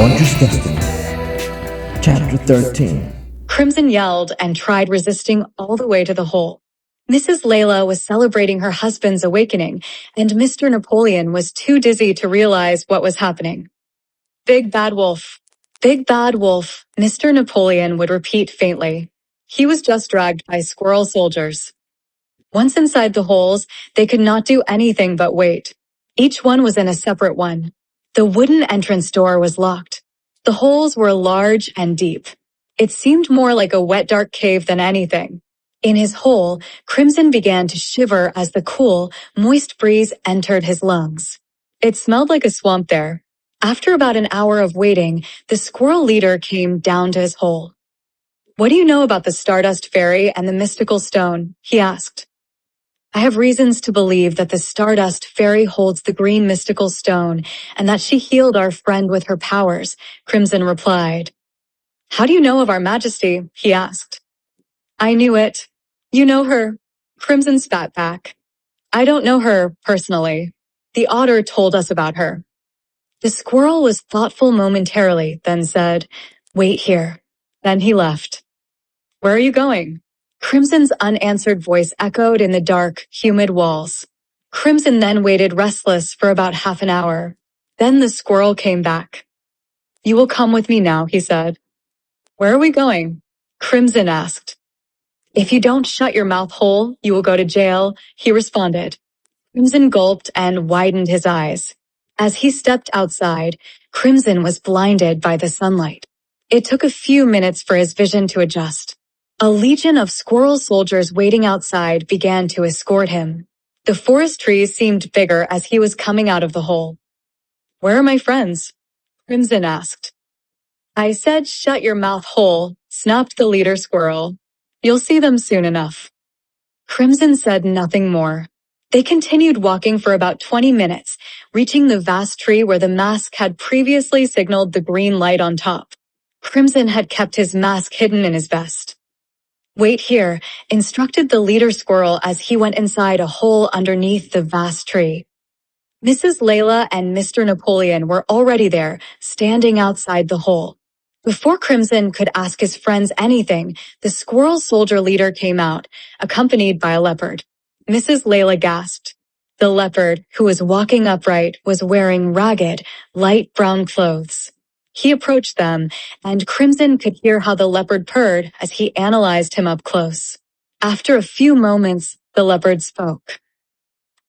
Eerieville-Wondrous Destiny, Chapter 13. Crimson yelled and tried resisting all the way to the hole. Mrs. Layla was celebrating her husband's awakening, and Mr. Napoleon was too dizzy to realize what was happening. Big bad wolf. Big bad wolf, Mr. Napoleon would repeat faintly. He was just dragged by squirrel soldiers. Once inside the holes, they could not do anything but wait. Each one was in a separate one. The wooden entrance door was locked. The holes were large and deep. It seemed more like a wet, dark cave than anything. In his hole, Crimson began to shiver as the cool, moist breeze entered his lungs. It smelled like a swamp there. After about an hour of waiting, the squirrel leader came down to his hole. "What do you know about the Stardust Fairy and the mystical stone?" he asked. "I have reasons to believe that the Stardust Fairy holds the green mystical stone and that she healed our friend with her powers," Crimson replied. "How do you know of our Majesty?" he asked. "I knew it. You know her." Crimson spat back. "I don't know her personally. The otter told us about her." The squirrel was thoughtful momentarily, then said, "Wait here." Then he left. "Where are you going?" Crimson's unanswered voice echoed in the dark, humid walls. Crimson then waited restless for about half an hour. Then the squirrel came back. "You will come with me now," he said. "Where are we going?" Crimson asked. "If you don't shut your mouth hole, you will go to jail," he responded. Crimson gulped and widened his eyes. As he stepped outside, Crimson was blinded by the sunlight. It took a few minutes for his vision to adjust. A legion of squirrel soldiers waiting outside began to escort him. The forest trees seemed bigger as he was coming out of the hole. "Where are my friends?" Crimson asked. "I said shut your mouth hole," snapped the leader squirrel. "You'll see them soon enough." Crimson said nothing more. They continued walking for about 20 minutes, reaching the vast tree where the mask had previously signaled the green light on top. Crimson had kept his mask hidden in his vest. "Wait here," instructed the leader squirrel as he went inside a hole underneath the vast tree. Mrs. Layla and Mr. Napoleon were already there, standing outside the hole. Before Crimson could ask his friends anything, the squirrel soldier leader came out, accompanied by a leopard. Mrs. Layla gasped. The leopard, who was walking upright, was wearing ragged, light brown clothes. He approached them, and Crimson could hear how the leopard purred as he analyzed him up close. After a few moments, the leopard spoke.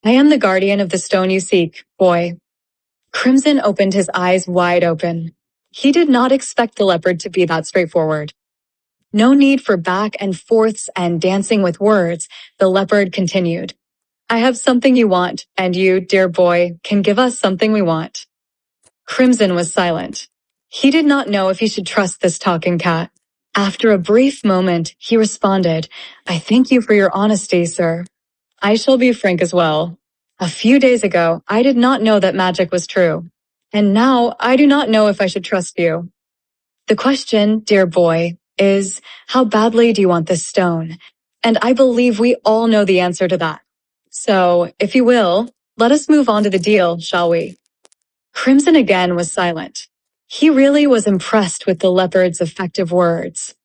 "I am the guardian of the stone you seek, boy." Crimson opened his eyes wide open. He did not expect the leopard to be that straightforward. No need for back and forths and dancing with words, the leopard continued. "I have something you want, and you, dear boy, can give us something we want." Crimson was silent. He did not know if he should trust this talking cat. After a brief moment, he responded, "I thank you for your honesty, sir. I shall be frank as well. A few days ago, I did not know that magic was true. And now, I do not know if I should trust you. The question, dear boy, is, how badly do you want this stone? And I believe we all know the answer to that. So, if you will, let us move on to the deal, shall we?" Crimson again was silent. He really was impressed with the leopard's effective words.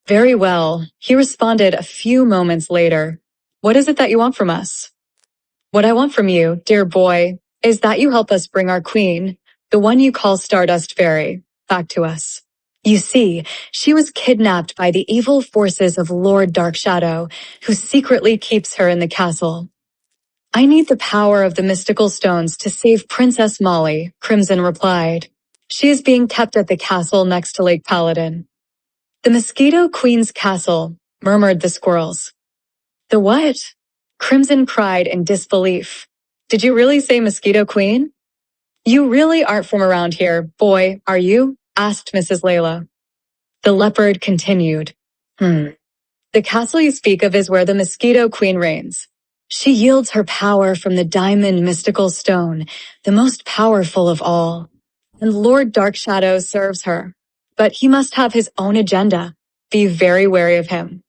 "Very well," he responded a few moments later. "What is it that you want from us?" "What I want from you, dear boy, is that you help us bring our queen, the one you call Stardust Fairy, back to us. You see, she was kidnapped by the evil forces of Lord Darkshadow, who secretly keeps her in the castle." "I need the power of the mystical stones to save Princess Molly," Crimson replied. "She is being kept at the castle next to Lake Paladin." "The Mosquito Queen's castle," murmured the squirrels. "The what?" Crimson cried in disbelief. "Did you really say Mosquito Queen?" "You really aren't from around here, boy, are you?" asked Mrs. Layla. The leopard continued. "The castle you speak of is where the Mosquito Queen reigns. She yields her power from the diamond mystical stone, the most powerful of all. And Lord Darkshadow serves her. But he must have his own agenda. Be very wary of him."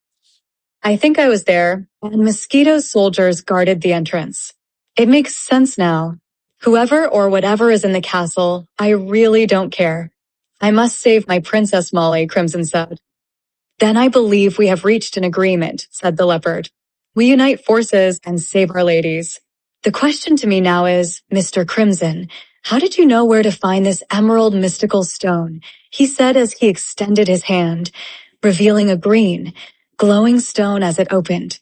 "I think I was there, and Mosquito soldiers guarded the entrance. It makes sense now. Whoever or whatever is in the castle, I really don't care. I must save my Princess Molly, Crimson said. Then I believe we have reached an agreement, said the leopard. We unite forces and save our ladies. The question to me now is, Mr. Crimson, how did you know where to find this emerald mystical stone? He said as he extended his hand, revealing a green, glowing stone as it opened.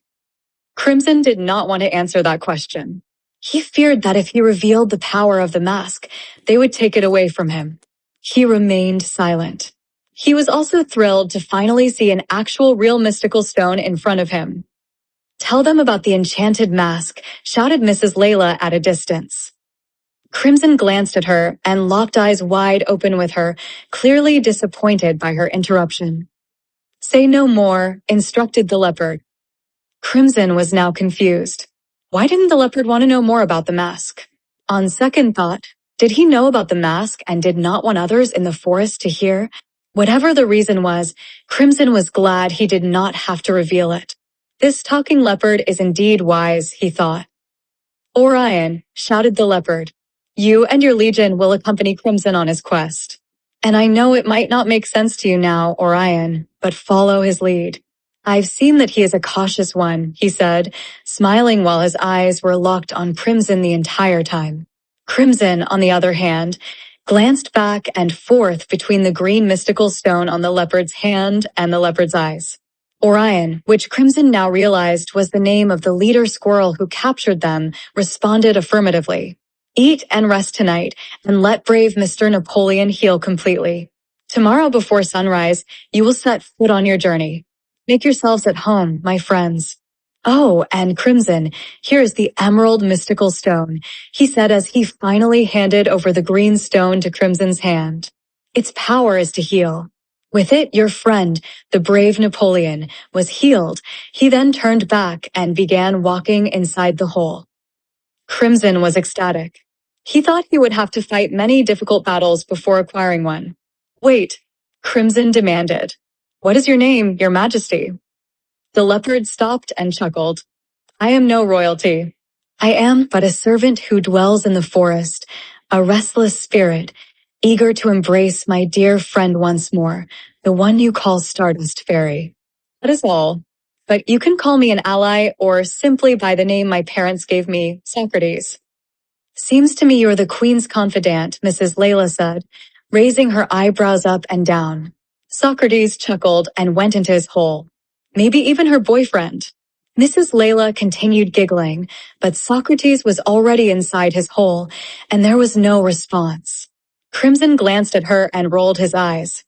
Crimson did not want to answer that question. He feared that if he revealed the power of the mask, they would take it away from him. He remained silent. He was also thrilled to finally see an actual real mystical stone in front of him. Tell them about the enchanted mask, shouted Mrs. Layla at a distance. Crimson glanced at her and locked eyes wide open with her, clearly disappointed by her interruption. Say no more, instructed the leopard. Crimson was now confused. Why didn't the leopard want to know more about the mask? On second thought, did he know about the mask and did not want others in the forest to hear? Whatever the reason was, Crimson was glad he did not have to reveal it. This talking leopard is indeed wise, he thought. Orion, shouted the leopard, you and your legion will accompany Crimson on his quest. And I know it might not make sense to you now, Orion, but follow his lead. I've seen that he is a cautious one, he said, smiling while his eyes were locked on Crimson the entire time. Crimson, on the other hand, glanced back and forth between the green mystical stone on the leopard's hand and the leopard's eyes. Orion, which Crimson now realized was the name of the leader squirrel who captured them, responded affirmatively. Eat and rest tonight, and let brave Mr. Napoleon heal completely. Tomorrow before sunrise, you will set foot on your journey. Make yourselves at home, my friends. Oh, and Crimson, here is the emerald mystical stone, he said as he finally handed over the green stone to Crimson's hand. Its power is to heal. With it, your friend, the brave Napoleon, was healed. He then turned back and began walking inside the hole. Crimson was ecstatic. He thought he would have to fight many difficult battles before acquiring one. Wait, Crimson demanded. What is your name, your majesty? The leopard stopped and chuckled. I am no royalty. I am but a servant who dwells in the forest, a restless spirit, eager to embrace my dear friend once more, the one you call Stardust Fairy. That is all. But you can call me an ally or simply by the name my parents gave me, Socrates. Seems to me you're the queen's confidant, Mrs. Layla said, raising her eyebrows up and down. Socrates chuckled and went into his hole. Maybe even her boyfriend. Mrs. Layla continued giggling, but Socrates was already inside his hole, and there was no response. Crimson glanced at her and rolled his eyes.